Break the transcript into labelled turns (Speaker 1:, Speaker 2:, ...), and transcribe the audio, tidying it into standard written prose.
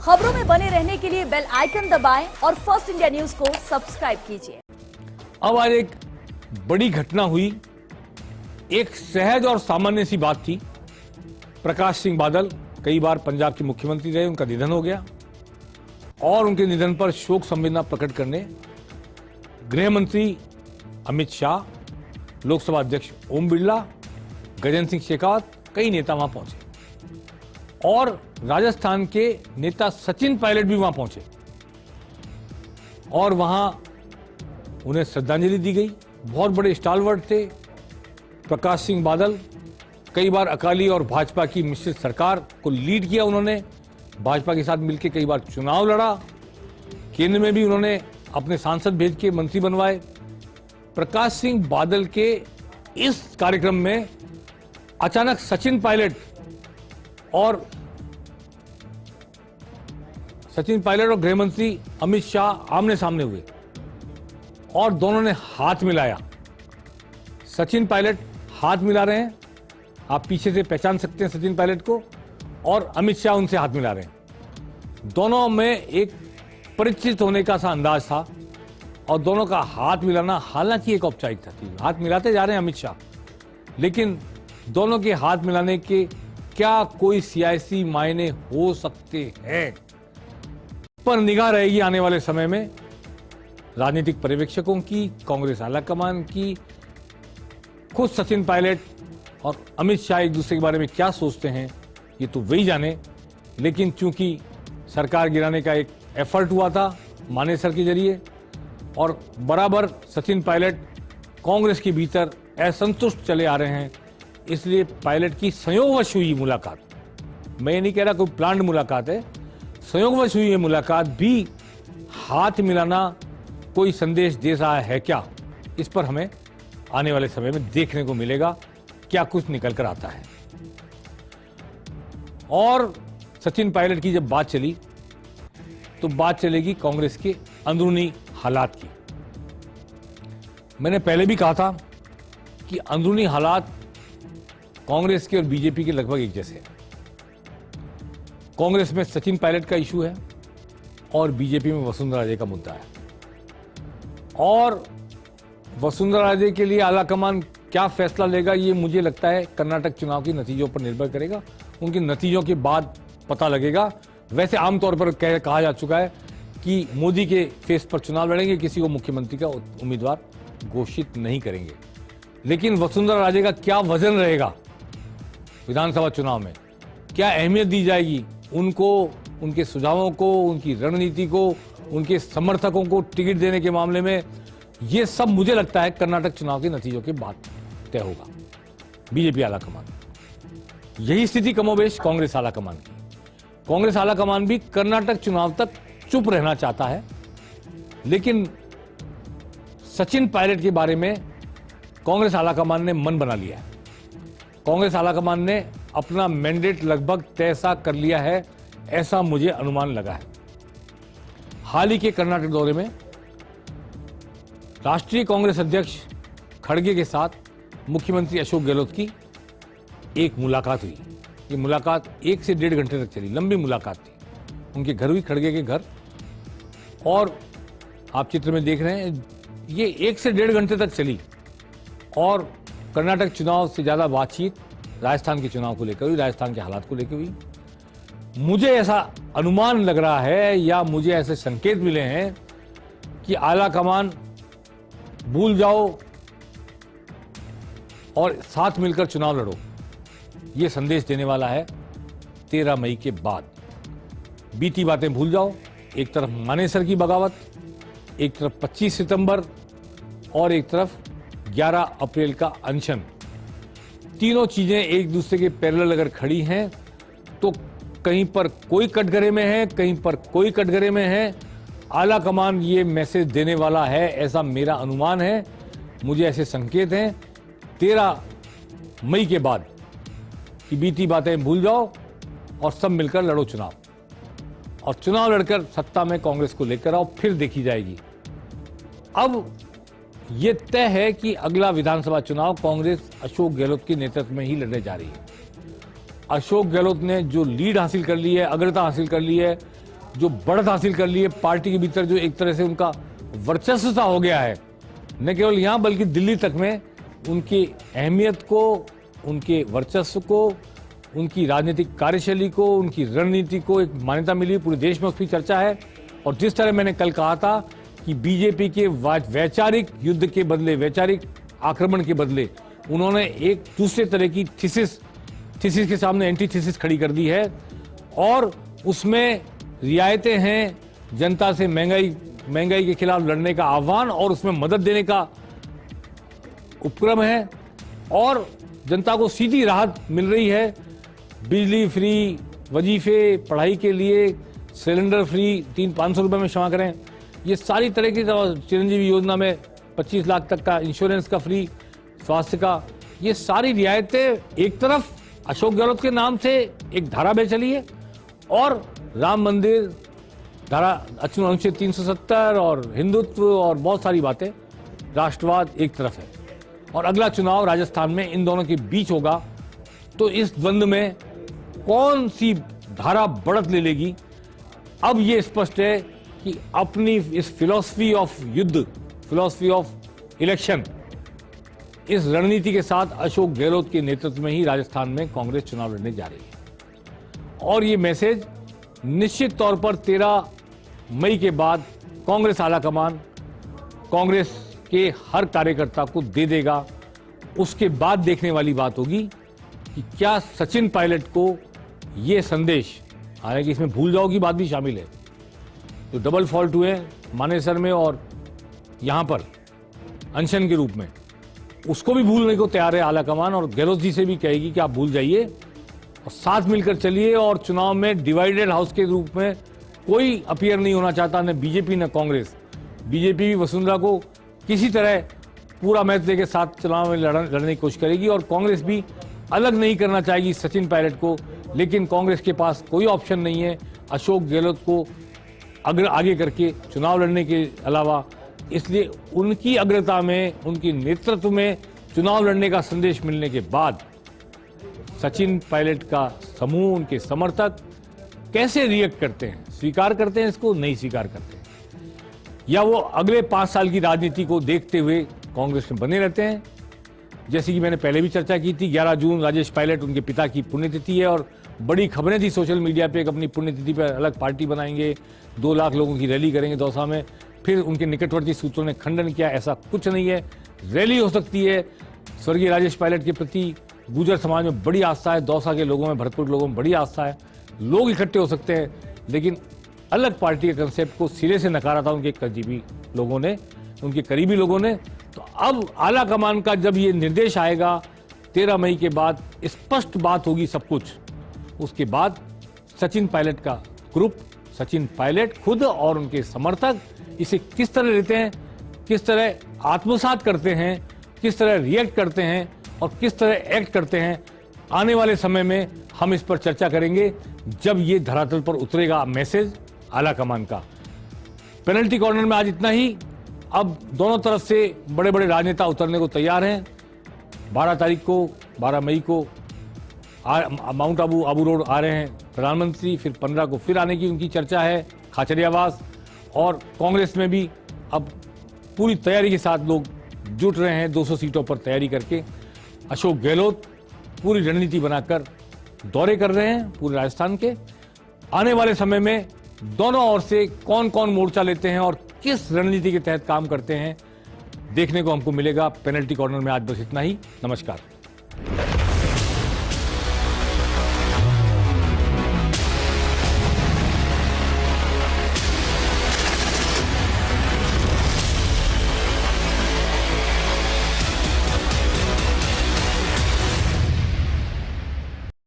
Speaker 1: खबरों में बने रहने के लिए बेल आइकन दबाएं और फर्स्ट इंडिया न्यूज को सब्सक्राइब कीजिए।
Speaker 2: अब आज एक बड़ी घटना हुई। एक सहज और सामान्य सी बात थी। प्रकाश सिंह बादल कई बार पंजाब के मुख्यमंत्री रहे, उनका निधन हो गया और उनके निधन पर शोक संवेदना प्रकट करने गृह मंत्री अमित शाह, लोकसभा अध्यक्ष ओम बिरला, गजेंद्र सिंह शेखावत, कई नेता वहां पहुंचे और राजस्थान के नेता सचिन पायलट भी वहां पहुंचे और वहां उन्हें श्रद्धांजलि दी गई। बहुत बड़े स्टालवर्ड थे। प्रकाश सिंह बादल कई बार अकाली और भाजपा की मिश्रित सरकार को लीड किया उन्होंने, भाजपा के साथ मिलकर कई बार चुनाव लड़ा, केंद्र में भी उन्होंने अपने सांसद भेज के मंत्री बनवाए। प्रकाश सिंह बादल के इस कार्यक्रम में अचानक सचिन पायलट और गृह मंत्री अमित शाह आमने सामने हुए और दोनों ने हाथ मिलाया। सचिन पायलट हाथ मिला रहे हैं, आप पीछे से पहचान सकते हैं सचिन पायलट को, और अमित शाह उनसे हाथ मिला रहे हैं। दोनों में एक परिचित होने का सा अंदाज था और दोनों का हाथ मिलाना हालांकि एक औपचारिकता थी। हाथ मिलाते जा रहे हैं अमित शाह, लेकिन दोनों के हाथ मिलाने के क्या कोई सियासी मायने हो सकते हैं, पर निगाह रहेगी आने वाले समय में राजनीतिक पर्यवेक्षकों की, कांग्रेस आलाकमान की। खुद सचिन पायलट और अमित शाह एक दूसरे के बारे में क्या सोचते हैं ये तो वही जाने, लेकिन चूंकि सरकार गिराने का एक एफर्ट हुआ था मानेसर के जरिए और बराबर सचिन पायलट कांग्रेस के भीतर असंतुष्ट चले आ रहे हैं, इसलिए पायलट की संयोगवश हुई मुलाकात, मैं ये नहीं कह रहा कोई प्लान्ड मुलाकात है, संयोगवश हुई ये मुलाकात भी हाथ मिलाना कोई संदेश दे रहा है क्या, इस पर हमें आने वाले समय में देखने को मिलेगा क्या कुछ निकल कर आता है। और सचिन पायलट की जब बात चली तो बात चलेगी कांग्रेस के अंदरूनी हालात की। मैंने पहले भी कहा था कि अंदरूनी हालात कांग्रेस के और बीजेपी के लगभग एक जैसे हैं। कांग्रेस में सचिन पायलट का इशू है और बीजेपी में वसुंधरा राजे का मुद्दा है, और वसुंधरा राजे के लिए आलाकमान क्या फैसला लेगा ये मुझे लगता है कर्नाटक चुनाव के नतीजों पर निर्भर करेगा। उनके नतीजों के बाद पता लगेगा। वैसे आमतौर पर कहा जा चुका है कि मोदी के फेस पर चुनाव लड़ेंगे, किसी को मुख्यमंत्री का उम्मीदवार घोषित नहीं करेंगे। लेकिन वसुंधरा राजे का क्या वजन रहेगा विधानसभा चुनाव में, क्या अहमियत दी जाएगी उनको, उनके सुझावों को, उनकी रणनीति को, उनके समर्थकों को टिकट देने के मामले में, ये सब मुझे लगता है कर्नाटक चुनाव के नतीजों के बाद तय होगा। बीजेपी आलाकमान, यही स्थिति कमोबेश कांग्रेस आलाकमान की। कांग्रेस आलाकमान भी कर्नाटक चुनाव तक चुप रहना चाहता है, लेकिन सचिन पायलट के बारे में कांग्रेस आलाकमान ने मन बना लिया है। कांग्रेस आलाकमान ने अपना मैंडेट लगभग तय सा कर लिया है, ऐसा मुझे अनुमान लगा है। हाल ही के कर्नाटक दौरे में राष्ट्रीय कांग्रेस अध्यक्ष खड़गे के साथ मुख्यमंत्री अशोक गहलोत की एक मुलाकात हुई। ये मुलाकात 1 से 1.5 घंटे तक चली, लंबी मुलाकात थी। उनके घर हुई, खड़गे के घर, और आप चित्र में देख रहे हैं ये 1 से 1.5 घंटे तक चली और कर्नाटक चुनाव से ज्यादा बातचीत राजस्थान के चुनाव को लेकर हुई, राजस्थान के हालात को लेकर हुई। मुझे ऐसा अनुमान लग रहा है या मुझे ऐसे संकेत मिले हैं कि आलाकमान भूल जाओ और साथ मिलकर चुनाव लड़ो, ये संदेश देने वाला है 13 मई के बाद। बीती बातें भूल जाओ, एक तरफ मानेसर की बगावत, एक तरफ 25 सितंबर और एक तरफ 11 अप्रैल का अनशन। तीनों चीजें एक दूसरे के पैरेलल अगर खड़ी हैं तो कहीं पर कोई कटघरे में है, कहीं पर कोई कटघरे में है। आलाकमान ये मैसेज देने वाला है, ऐसा मेरा अनुमान है, मुझे ऐसे संकेत हैं 13 मई के बाद कि बीती बातें भूल जाओ और सब मिलकर लड़ो चुनाव, और चुनाव लड़कर सत्ता में कांग्रेस को लेकर आओ, फिर देखी जाएगी। अब यह तय है कि अगला विधानसभा चुनाव कांग्रेस अशोक गहलोत के नेतृत्व में ही लड़ने जा रही है। अशोक गहलोत ने जो लीड हासिल कर ली है, अग्रता हासिल कर ली है, जो बढ़त हासिल कर ली है पार्टी के भीतर, जो एक तरह से उनका वर्चस्व सा हो गया है, न केवल यहाँ बल्कि दिल्ली तक में उनकी अहमियत को, उनके वर्चस्व को, उनकी राजनीतिक कार्यशैली को, उनकी रणनीति को एक मान्यता मिली। पूरे देश में उसकी चर्चा है। और जिस तरह मैंने कल कहा था कि बीजेपी के वैचारिक युद्ध के बदले, वैचारिक आक्रमण के बदले उन्होंने एक दूसरे तरह की थीसिस के सामने एंटी थीसिस खड़ी कर दी है, और उसमें रियायतें हैं, जनता से महंगाई के खिलाफ लड़ने का आह्वान और उसमें मदद देने का उपक्रम है, और जनता को सीधी राहत मिल रही है। बिजली फ्री, वजीफे, पढ़ाई के लिए सिलेंडर फ्री, 500 रुपए में क्षमा करें, ये सारी तरह की चिरंजीवी योजना में 25 लाख तक का इंश्योरेंस का फ्री, स्वास्थ्य का, ये सारी रियायतें एक तरफ अशोक गहलोत के नाम से एक धारा बह चली है, और राम मंदिर धारा, अनुच्छेद 370 और हिंदुत्व और बहुत सारी बातें, राष्ट्रवाद एक तरफ है। और अगला चुनाव राजस्थान में इन दोनों के बीच होगा, तो इस द्वंद्व में कौन सी धारा बढ़त ले लेगी, अब ये स्पष्ट है कि अपनी इस फिलॉसफी ऑफ युद्ध, फिलॉसफी ऑफ इलेक्शन, इस रणनीति के साथ अशोक गहलोत के नेतृत्व में ही राजस्थान में कांग्रेस चुनाव लड़ने जा रही है। और ये मैसेज निश्चित तौर पर 13 मई के बाद कांग्रेस आलाकमान कांग्रेस के हर कार्यकर्ता को दे देगा। उसके बाद देखने वाली बात होगी कि क्या सचिन पायलट को ये संदेश, हालांकि इसमें भूल जाओ की बात भी शामिल है, जो डबल फॉल्ट हुए मानेसर में और यहां पर अनशन के रूप में, उसको भी भूलने को तैयार है आलाकमान, और गहलोत जी से भी कहेगी कि आप भूल जाइए और साथ मिलकर चलिए। और चुनाव में डिवाइडेड हाउस के रूप में कोई अपीयर नहीं होना चाहता, न बीजेपी न कांग्रेस। बीजेपी भी वसुंधरा को किसी तरह पूरा मैच देकर साथ चुनाव में लड़ने की कोशिश करेगी, और कांग्रेस भी अलग नहीं करना चाहेगी सचिन पायलट को। लेकिन कांग्रेस के पास कोई ऑप्शन नहीं है अशोक गहलोत को आगे करके चुनाव लड़ने के अलावा, इसलिए उनकी अग्रता में, उनकी नेतृत्व में चुनाव लड़ने का संदेश मिलने के बाद सचिन पायलट का समूह, उनके समर्थक कैसे रिएक्ट करते हैं, स्वीकार करते हैं इसको, नहीं स्वीकार करते हैं, या वो अगले 5 साल की राजनीति को देखते हुए कांग्रेस में बने रहते हैं। जैसे कि मैंने पहले भी चर्चा की थी, 11 जून राजेश पायलट उनके पिता की पुण्यतिथि है, और बड़ी खबरें थी सोशल मीडिया पे, अपनी पुण्यतिथि पर अलग पार्टी बनाएंगे, 2 लाख लोगों की रैली करेंगे दौसा में। फिर उनके निकटवर्ती सूत्रों ने खंडन किया, ऐसा कुछ नहीं है, रैली हो सकती है। स्वर्गीय राजेश पायलट के प्रति गुर्जर समाज में बड़ी आस्था है, दौसा के लोगों में, भरतपुर लोगों में बड़ी आस्था है, लोग इकट्ठे हो सकते हैं, लेकिन अलग पार्टी के कंसेप्ट को सिरे से नकारा था उनके करीबी लोगों ने, उनके करीबी लोगों ने। तो अब आला कमान का जब ये निर्देश आएगा 13 मई के बाद, स्पष्ट बात होगी सब कुछ। उसके बाद सचिन पायलट का ग्रुप, सचिन पायलट खुद और उनके समर्थक इसे किस तरह लेते हैं, किस तरह आत्मसात करते हैं, किस तरह रिएक्ट करते हैं और किस तरह एक्ट करते हैं, आने वाले समय में हम इस पर चर्चा करेंगे जब ये धरातल पर उतरेगा मैसेज आला कमान का। पेनल्टी कॉर्नर में आज इतना ही। अब दोनों तरफ से बड़े बड़े राजनेता उतरने को तैयार हैं। 12 मई को माउंट आबू रोड आ रहे हैं प्रधानमंत्री, फिर 15 को फिर आने की उनकी चर्चा है खाचरियावास। और कांग्रेस में भी अब पूरी तैयारी के साथ लोग जुट रहे हैं, 200 सीटों पर तैयारी करके। अशोक गहलोत पूरी रणनीति बनाकर दौरे कर रहे हैं पूरे राजस्थान के। आने वाले समय में दोनों ओर से कौन कौन मोर्चा लेते हैं और किस रणनीति के तहत काम करते हैं, देखने को हमको मिलेगा। पेनल्टी कॉर्नर में आज बस इतना ही। नमस्कार।